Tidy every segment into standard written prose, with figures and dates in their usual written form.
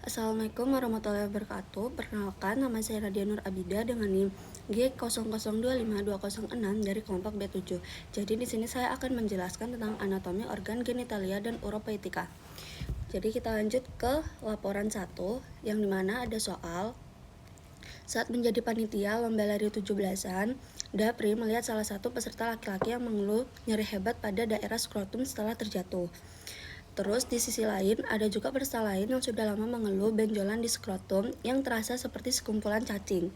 Assalamualaikum warahmatullahi wabarakatuh. Perkenalkan, nama saya Nadia Nur Abida dengan NIM G00252006 dari kelompok B7. Jadi di sini saya akan menjelaskan tentang anatomi organ genitalia dan uropoetika. Jadi kita lanjut ke laporan 1 yang dimana ada soal. Saat menjadi panitia lomba lari 17-an, Dapri melihat salah satu peserta laki-laki yang mengeluh nyeri hebat pada daerah skrotum setelah terjatuh. Terus di sisi lain, ada juga peserta lain yang sudah lama mengeluh benjolan di skrotum yang terasa seperti sekumpulan cacing.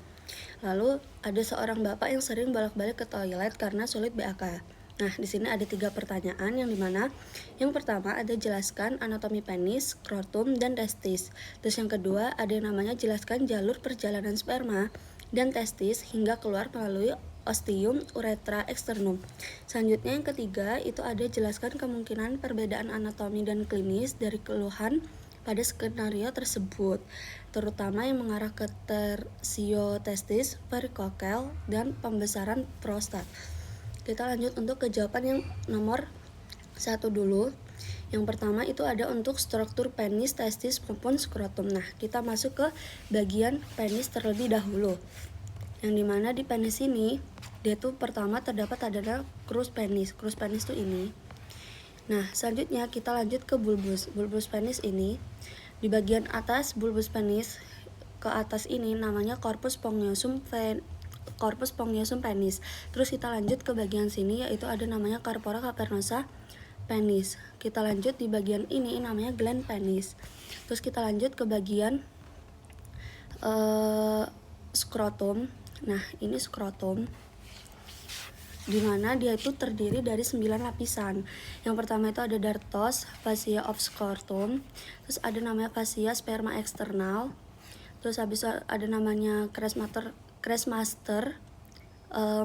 Lalu ada seorang bapak yang sering bolak-balik ke toilet karena sulit BAK. Nah, di sini ada 3 pertanyaan yang dimana yang pertama ada jelaskan anatomi penis, skrotum, dan testis. Terus yang kedua ada yang namanya jelaskan jalur perjalanan sperma dan testis hingga keluar melalui ostium uretra externum. Selanjutnya yang ketiga itu ada jelaskan kemungkinan perbedaan anatomi dan klinis dari keluhan pada skenario tersebut, terutama yang mengarah ke tersiotestis, varikokel, dan pembesaran prostat. Kita lanjut untuk ke jawaban yang nomor 1 dulu. Yang pertama itu ada untuk struktur penis, testis, maupun skrotum. Nah, kita masuk ke bagian penis terlebih dahulu. Yang dimana di penis ini, dia tuh pertama terdapat adalah crus penis. Crus penis tuh ini. Nah, selanjutnya kita lanjut ke bulbus. Bulbus penis ini, di bagian atas bulbus penis ke atas ini namanya corpus spongiosum penis. Terus kita lanjut ke bagian sini yaitu ada namanya corpora cavernosa penis. Kita lanjut di bagian ini namanya gland penis. Terus kita lanjut ke bagian skrotum. Nah, ini skrotum dimana dia itu terdiri dari 9 lapisan. Yang pertama itu ada dartos, fascia of scrotum, terus ada namanya fascia sperma eksternal, terus habis ada namanya Kressmaster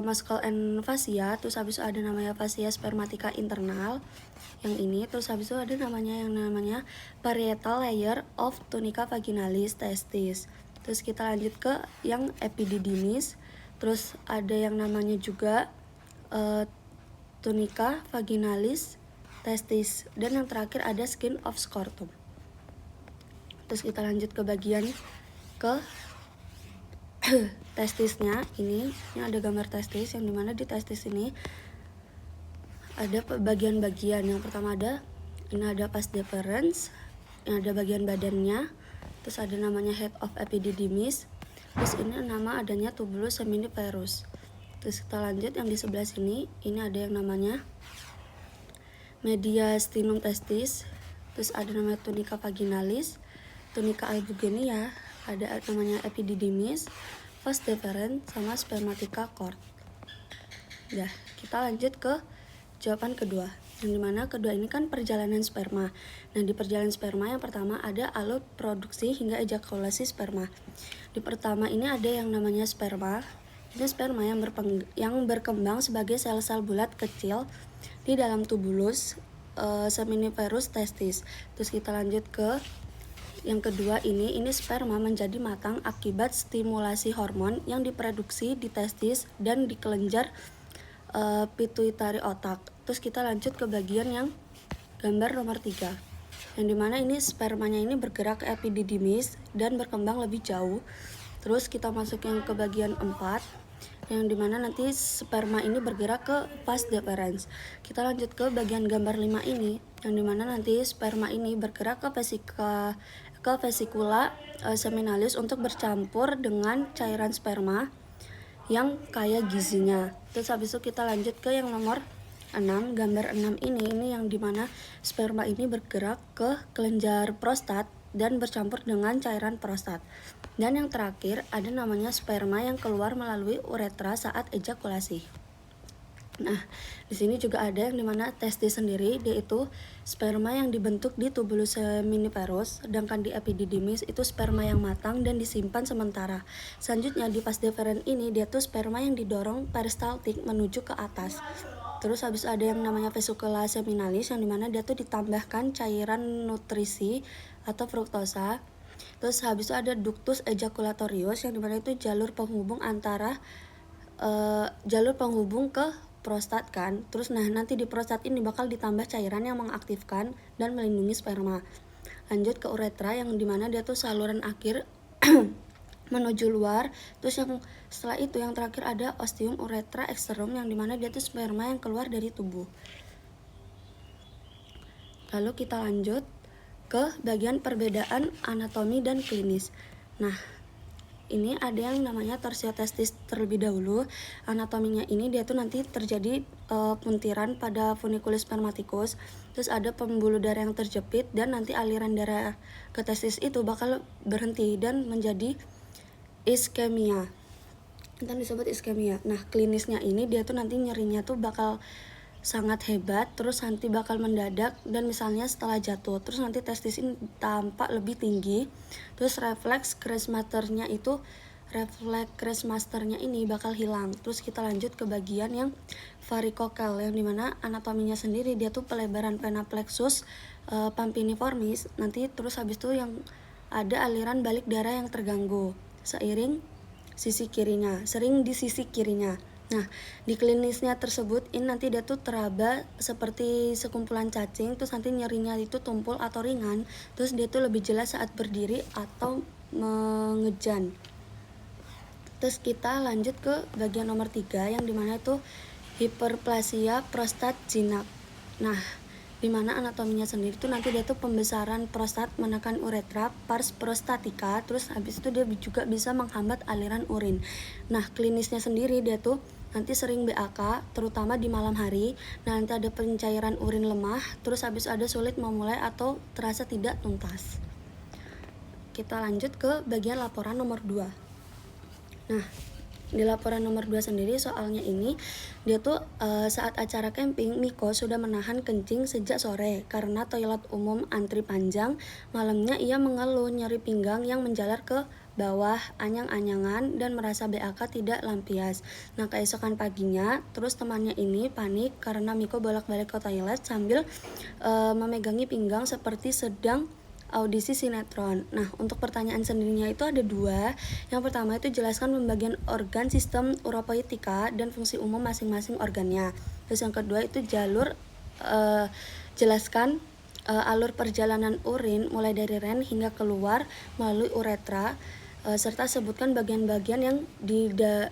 muscle and fascia, terus habis ada namanya fascia spermatica internal yang ini, terus habis itu ada namanya parietal layer of tunica vaginalis testis. Terus kita lanjut ke yang epididymis, terus ada yang namanya juga tunica vaginalis testis, dan yang terakhir ada skin of scrotum. Terus kita lanjut ke bagian ke testisnya. Ini ada gambar testis yang dimana di testis ini ada bagian-bagian. Yang pertama ada vas deferens, yang ada bagian badannya, terus ada namanya head of epididymis, terus ini nama adanya tubulus seminiferus. Terus kita lanjut yang di sebelah sini, ini ada yang namanya mediastinum testis, terus ada namanya tunica vaginalis, tunica albugenia, ada namanya epididymis, vas deferens, sama spermatica cord. Nah, kita lanjut ke jawaban kedua, yang dimana kedua ini kan perjalanan sperma. Nah, di perjalanan sperma yang pertama ada alur produksi hingga ejakulasi sperma. Di pertama ini ada yang namanya sperma. Ini sperma yang berkembang sebagai sel-sel bulat kecil di dalam tubulus seminiferus testis. Terus kita lanjut ke yang kedua ini sperma menjadi matang akibat stimulasi hormon yang diproduksi di testis dan di kelenjar pituitari otak. Terus kita lanjut ke bagian yang gambar nomor 3, yang dimana ini spermanya ini bergerak ke epididymis dan berkembang lebih jauh. Terus kita masuk yang ke bagian 4, yang dimana nanti sperma ini bergerak ke vas deferens. Kita lanjut ke bagian gambar 5 ini, yang dimana nanti sperma ini bergerak ke vesikula seminalis untuk bercampur dengan cairan sperma yang kaya gizinya. Terus habis itu kita lanjut ke yang nomor 6, gambar 6 ini yang dimana sperma ini bergerak ke kelenjar prostat dan bercampur dengan cairan prostat. Dan yang terakhir ada namanya sperma yang keluar melalui uretra saat ejakulasi. Nah, di sini juga ada yang dimana testis sendiri, dia itu sperma yang dibentuk di tubulus seminiferus, sedangkan di epididymis itu sperma yang matang dan disimpan sementara. Selanjutnya di vas deferens ini dia tuh sperma yang didorong peristaltik menuju ke atas. Terus habis ada yang namanya vesicula seminalis, yang dimana dia tuh ditambahkan cairan nutrisi atau fruktosa. Terus habis itu ada ductus ejaculatorius, yang dimana itu jalur penghubung ke prostat kan. Terus nanti di prostat ini bakal ditambah cairan yang mengaktifkan dan melindungi sperma. lanjut ke uretra yang dimana dia tuh saluran akhir menuju luar. Terus yang setelah itu yang terakhir ada ostium uretra exterum yang dimana dia tuh sperma yang keluar dari tubuh. Lalu kita lanjut ke bagian perbedaan anatomi dan klinis. Nah, ini ada yang namanya torsiotestis terlebih dahulu. Anatominya ini dia tuh nanti terjadi puntiran pada funiculus spermaticus. Terus ada pembuluh darah yang terjepit dan nanti aliran darah ke testis itu bakal berhenti dan menjadi iskemia. Kita disebut iskemia. Nah, klinisnya ini dia tuh nanti nyerinya tuh bakal sangat hebat, terus nanti bakal mendadak dan misalnya setelah jatuh, terus nanti testis ini tampak lebih tinggi, terus refleks Kressmasternya ini bakal hilang. Terus kita lanjut ke bagian yang varicocele yang dimana anatominya sendiri dia tuh pelebaran vena plexus pampiniformis. Nanti terus habis itu yang ada aliran balik darah yang terganggu sering di sisi kirinya. Nah, di klinisnya tersebut ini nanti dia tuh teraba seperti sekumpulan cacing, terus nanti nyerinya itu tumpul atau ringan, terus dia tuh lebih jelas saat berdiri atau mengejan. Terus kita lanjut ke bagian nomor 3 yang dimana itu hiperplasia prostat jinak. Nah, dimana anatominya sendiri tuh nanti dia tuh pembesaran prostat menekan uretra, pars prostatica, terus habis itu dia juga bisa menghambat aliran urin. Nah, klinisnya sendiri dia tuh nanti sering BAK, terutama di malam hari. Nah, nanti ada pencairan urin lemah, terus habis ada sulit memulai atau terasa tidak tuntas. Kita lanjut ke bagian laporan nomor 2. Nah, di laporan nomor 2 sendiri soalnya ini dia tuh saat acara camping Miko sudah menahan kencing sejak sore karena toilet umum antri panjang. Malamnya ia mengeluh nyeri pinggang yang menjalar ke bawah, anyang-anyangan dan merasa BAK tidak lampias. Nah, keesokan paginya terus temannya ini panik karena Miko bolak-balik ke toilet sambil memegangi pinggang seperti sedang audisi sinetron. Nah, untuk pertanyaan sendirinya itu ada 2. Yang pertama itu jelaskan pembagian organ sistem uropoetika dan fungsi umum masing-masing organnya. Terus yang kedua itu jelaskan alur perjalanan urin mulai dari ren hingga keluar melalui uretra, serta sebutkan bagian-bagian yang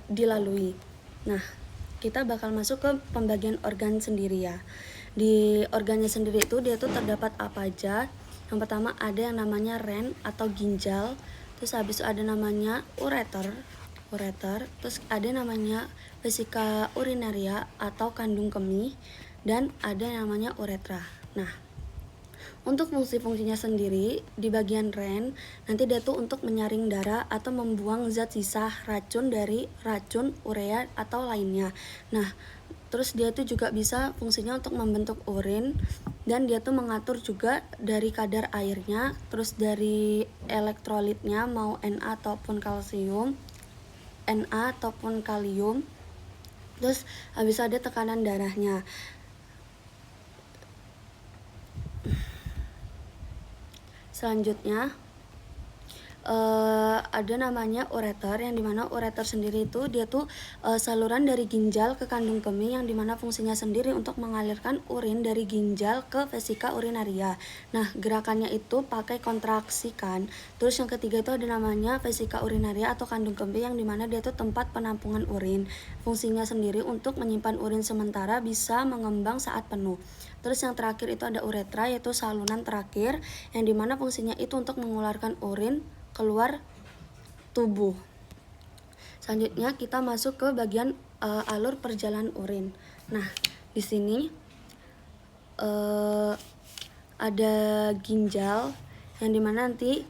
dilalui. Nah, kita bakal masuk ke pembagian organ sendiri ya. Di organnya sendiri itu dia tuh terdapat apa aja. Yang pertama ada yang namanya ren atau ginjal, terus habis itu ada namanya ureter, terus ada namanya vesika urinaria atau kandung kemih, dan ada yang namanya uretra. Nah, untuk fungsi-fungsinya sendiri di bagian ren nanti dia tuh untuk menyaring darah atau membuang zat sisa racun dari racun urea atau lainnya. Nah, terus dia tuh juga bisa fungsinya untuk membentuk urin dan dia tuh mengatur juga dari kadar airnya, terus dari elektrolitnya mau Na ataupun kalium. Terus habis ada tekanan darahnya. Selanjutnya ada namanya ureter yang dimana ureter sendiri itu dia tuh saluran dari ginjal ke kandung kemih yang dimana fungsinya sendiri untuk mengalirkan urin dari ginjal ke vesika urinaria. Nah, gerakannya itu pakai kontraksi kan. Terus yang ketiga itu ada namanya vesika urinaria atau kandung kemih yang dimana dia tuh tempat penampungan urin. Fungsinya sendiri untuk menyimpan urin sementara, bisa mengembang saat penuh. Terus yang terakhir itu ada uretra yaitu saluran terakhir yang dimana fungsinya itu untuk mengeluarkan urin keluar tubuh. Selanjutnya kita masuk ke bagian alur perjalanan urin. Nah, di sini ada ginjal yang dimana nanti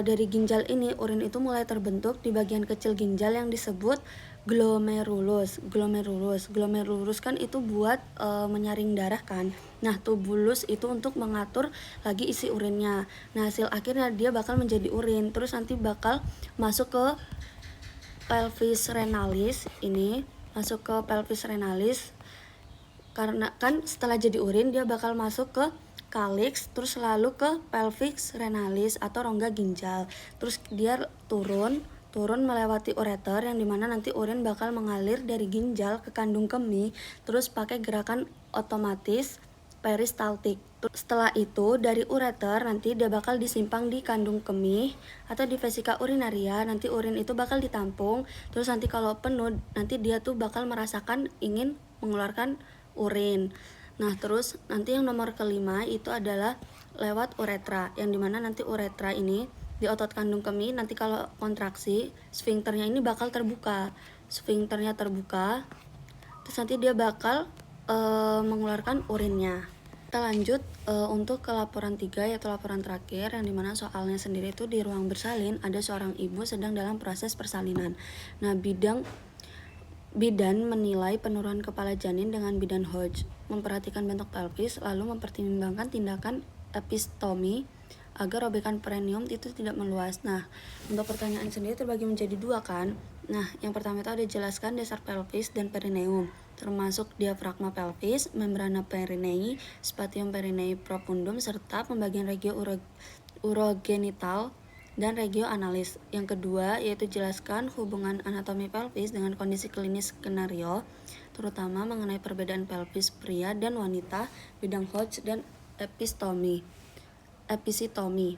dari ginjal ini urin itu mulai terbentuk di bagian kecil ginjal yang disebut glomerulus. Glomerulus kan itu buat menyaring darah kan. Nah, tubulus itu untuk mengatur lagi isi urinnya. Nah, hasil akhirnya dia bakal menjadi urin. Terus nanti bakal masuk ke pelvis renalis. Ini masuk ke pelvis renalis. Karena kan setelah jadi urin dia bakal masuk ke calyx, terus lalu ke pelvis renalis atau rongga ginjal. Terus dia turun melewati ureter yang dimana nanti urin bakal mengalir dari ginjal ke kandung kemih terus pakai gerakan otomatis peristaltik. Setelah itu dari ureter nanti dia bakal disimpang di kandung kemih atau di vesika urinaria. Nanti urin itu bakal ditampung, terus nanti kalau penuh nanti dia tuh bakal merasakan ingin mengeluarkan urin. Nah terus nanti yang nomor kelima itu adalah lewat uretra, yang dimana nanti uretra ini di otot kandung kemih nanti kalau kontraksi sfinkternya ini bakal terbuka, terus nanti dia bakal mengeluarkan urinnya. Kita lanjut untuk ke laporan 3, yaitu laporan terakhir, yang dimana soalnya sendiri itu di ruang bersalin ada seorang ibu sedang dalam proses persalinan. Nah bidan menilai penurunan kepala janin dengan bidan Hodge, memperhatikan bentuk pelvis, lalu mempertimbangkan tindakan epistomi agar robekan perineum itu tidak meluas. Nah, untuk pertanyaan sendiri terbagi menjadi 2 kan. Nah, yang pertama itu ada jelaskan dasar pelvis dan perineum, termasuk diafragma pelvis, membrana perinei, spatium perinei profundum, serta pembagian regio urogenital dan regio analis. Yang kedua yaitu jelaskan hubungan anatomi pelvis dengan kondisi klinis skenario, terutama mengenai perbedaan pelvis pria dan wanita, bidang Hodge dan episitomi.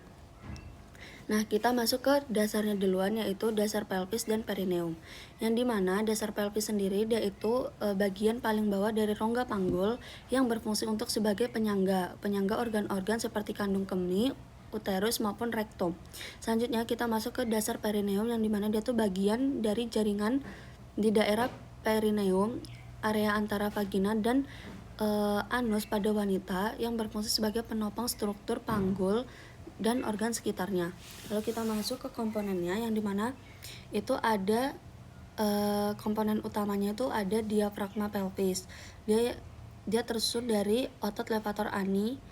Nah, kita masuk ke dasarnya duluan, yaitu dasar pelvis dan perineum. Yang dimana dasar pelvis sendiri dia itu bagian paling bawah dari rongga panggul yang berfungsi untuk sebagai penyangga organ-organ seperti kandung kemih, uterus maupun rektum. Selanjutnya kita masuk ke dasar perineum, yang dimana dia tuh bagian dari jaringan di daerah perineum, area antara vagina dan anus pada wanita yang berfungsi sebagai penopang struktur panggul dan organ sekitarnya. Lalu kita masuk ke komponennya, yang dimana itu ada komponen utamanya itu ada diafragma pelvis. Dia tersusun dari otot levator ani,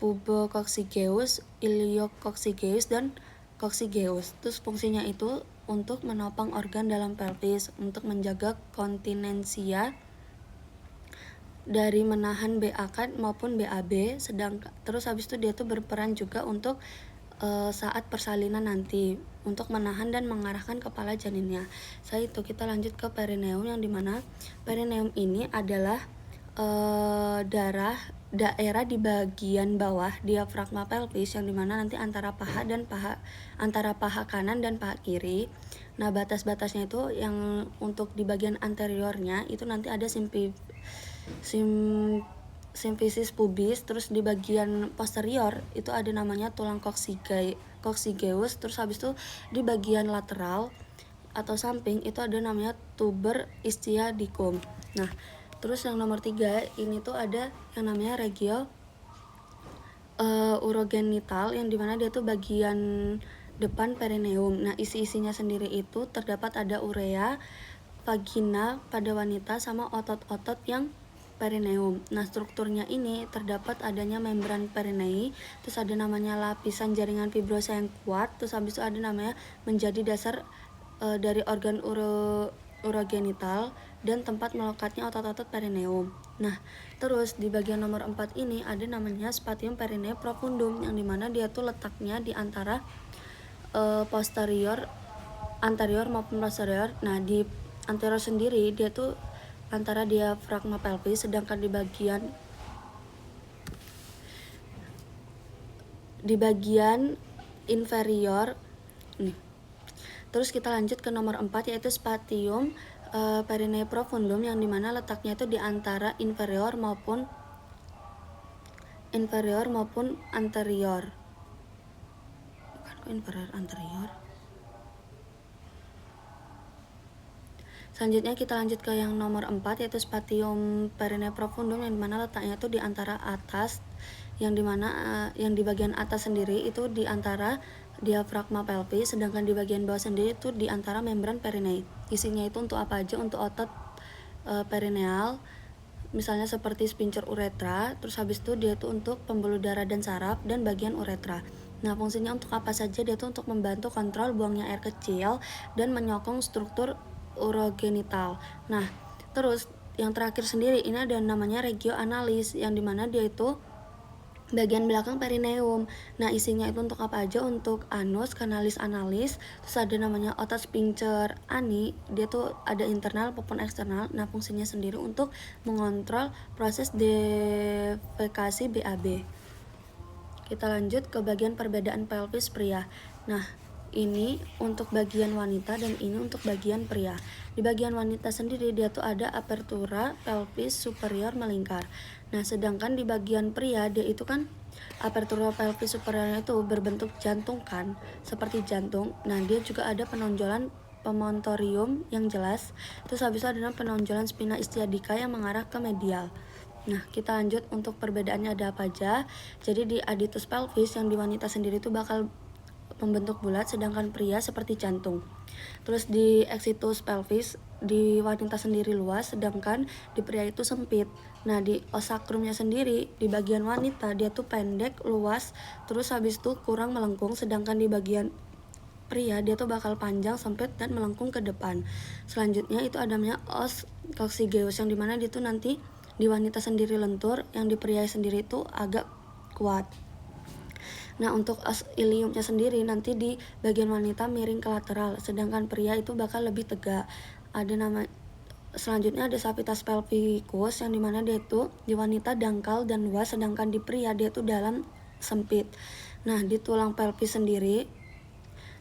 pubococcygeus, iliococcygeus, dan coccygeus. Terus fungsinya itu untuk menopang organ dalam pelvis, untuk menjaga kontinensia dari menahan BAK maupun BAB, terus habis itu dia tuh berperan juga untuk saat persalinan nanti untuk menahan dan mengarahkan kepala janinnya. Setelah itu kita lanjut ke perineum, yang dimana perineum ini adalah daerah di bagian bawah diafragma pelvis, yang dimana nanti antara paha kanan dan paha kiri. Nah batas-batasnya itu yang untuk di bagian anteriornya itu nanti ada simfisis pubis, terus di bagian posterior itu ada namanya tulang coccygeus, terus habis itu di bagian lateral atau samping itu ada namanya tuber istiadicum. Nah terus yang nomor 3 ini tuh ada yang namanya regio urogenital, yang dimana dia tuh bagian depan perineum. Nah isi-isinya sendiri itu terdapat ada urea, vagina pada wanita, sama otot-otot yang perineum. Nah strukturnya ini terdapat adanya membran perinei, terus ada namanya lapisan jaringan fibrosa yang kuat, terus habis itu ada namanya menjadi dasar dari organ urogenital dan tempat melekatnya otot-otot perineum. Nah terus di bagian nomor 4 ini ada namanya spatium perinei profundum, yang dimana dia tuh letaknya di antara anterior maupun posterior. Nah di anterior sendiri dia tuh antara diafragma pelvis, sedangkan di bagian inferior nih. Terus kita lanjut ke nomor 4 yaitu spatium perinei profundum, yang dimana letaknya itu di antara inferior maupun anterior. Anterior. Selanjutnya kita lanjut ke yang nomor 4 yaitu spatium perinei profundum, yang dimana letaknya itu di antara atas, yang dimana yang di bagian atas sendiri itu di antara diafragma pelvis, sedangkan di bagian bawah sendiri itu di antara membran perinei. Isinya itu untuk apa aja? Untuk otot perineal, misalnya seperti sphincter uretra, terus habis itu dia tuh untuk pembuluh darah dan saraf dan bagian uretra. Nah fungsinya untuk apa saja? Dia tuh untuk membantu kontrol buangnya air kecil dan menyokong struktur urogenital. Nah terus yang terakhir sendiri ini ada namanya regio analis, yang dimana dia itu bagian belakang perineum. Nah, isinya itu untuk apa aja? Untuk anus, kanalis analis, terus ada namanya otot sphincter ani, dia tuh ada internal maupun eksternal. Nah, fungsinya sendiri untuk mengontrol proses defekasi BAB. Kita lanjut ke bagian perbedaan pelvis pria. Nah, ini untuk bagian wanita dan ini untuk bagian pria. Di bagian wanita sendiri dia tuh ada apertura pelvis superior melingkar. Nah, sedangkan di bagian pria dia itu kan apertura pelvis superior itu berbentuk jantung kan, seperti jantung. Nah, dia juga ada penonjolan pemontorium yang jelas. Terus habis itu ada penonjolan spina istiadica yang mengarah ke medial. Nah, kita lanjut untuk perbedaannya ada apa aja. Jadi di aditus pelvis yang di wanita sendiri itu bakal membentuk bulat, sedangkan pria seperti jantung. Terus di exitus pelvis di wanita sendiri luas, sedangkan di pria itu sempit. Nah, di osakrumnya sendiri di bagian wanita dia tuh pendek, luas, terus habis itu kurang melengkung, sedangkan di bagian pria dia tuh bakal panjang, sempit, dan melengkung ke depan. Selanjutnya itu ada namanya os coccygeus yang dimana dia tuh nanti di wanita sendiri lentur, yang di pria sendiri itu agak kuat. Nah, untuk os iliumnya sendiri nanti di bagian wanita miring ke lateral, sedangkan pria itu bakal lebih tegak. Ada nama selanjutnya ada sapitas pelvicus yang dimana dia itu di wanita dangkal dan luas, sedangkan di pria dia itu dalam sempit. Nah, di tulang pelvis sendiri,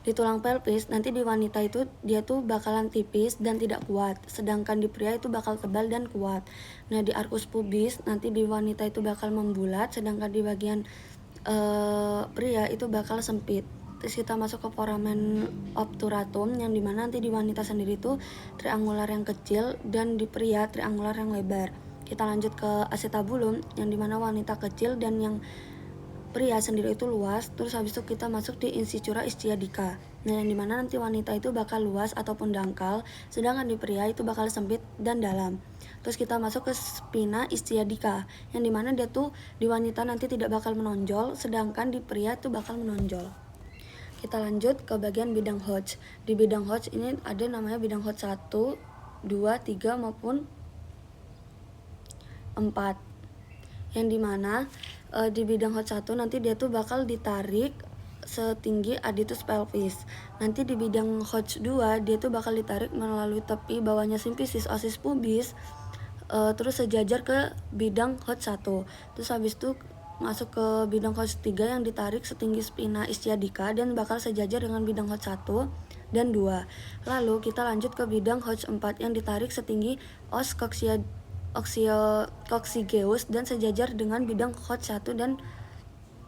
di tulang pelvis nanti di wanita itu dia tuh bakalan tipis dan tidak kuat, sedangkan di pria itu bakal tebal dan kuat. Nah, di arcus pubis nanti di wanita itu bakal membulat, sedangkan di bagian pria itu bakal sempit. Terus kita masuk ke foramen obturatum yang dimana nanti di wanita sendiri itu triangular yang kecil dan di pria triangular yang lebar. Kita lanjut ke acetabulum yang dimana wanita kecil dan yang pria sendiri itu luas. Terus habis itu kita masuk di incisura istiadica. Nah, yang dimana nanti wanita itu bakal luas ataupun dangkal, sedangkan di pria itu bakal sempit dan dalam. Terus kita masuk ke spina istiadica yang dimana dia tuh di wanita nanti tidak bakal menonjol, sedangkan di pria tuh bakal menonjol. Kita lanjut ke bagian bidang Hodge. Di bidang Hodge ini ada namanya bidang Hodge 1, 2, 3 maupun 4. Yang dimana di bidang Hodge 1 nanti dia tuh bakal ditarik setinggi aditus pelvis. Nanti di bidang Hodge 2 dia tuh bakal ditarik melalui tepi bawahnya simfisis osis pubis, terus sejajar ke bidang Hodge 1. Terus habis itu masuk ke bidang Hodge 3 yang ditarik setinggi spina istiadica dan bakal sejajar dengan bidang Hodge 1 dan 2. Lalu kita lanjut ke bidang Hodge 4 yang ditarik setinggi os coccygeus dan sejajar dengan bidang Hodge 1 dan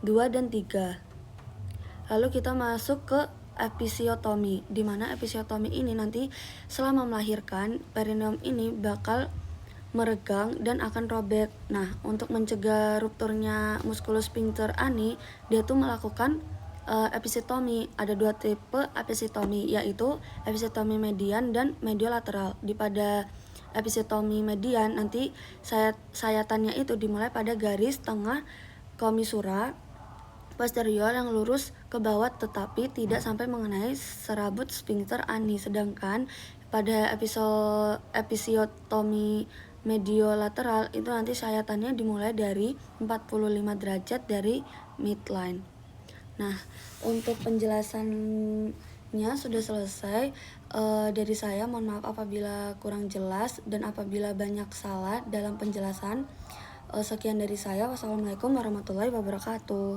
2 dan 3. Lalu kita masuk ke episiotomi, di mana episiotomi ini nanti selama melahirkan perineum ini bakal meregang dan akan robek. Nah, untuk mencegah rupturnya musculus sphincter ani, dia tuh melakukan episiotomi. Ada 2 tipe episiotomi, yaitu episiotomi median dan mediolateral. Di pada episiotomi median nanti sayatannya itu dimulai pada garis tengah komisura posterior yang lurus ke bawah tetapi tidak sampai mengenai serabut sphincter ani. Sedangkan pada episiotomi mediolateral itu nanti sayatannya dimulai dari 45 derajat dari midline. Nah, untuk penjelasannya sudah selesai. Dari saya mohon maaf apabila kurang jelas dan apabila banyak salah dalam penjelasan. Sekian dari saya. Wassalamualaikum warahmatullahi wabarakatuh.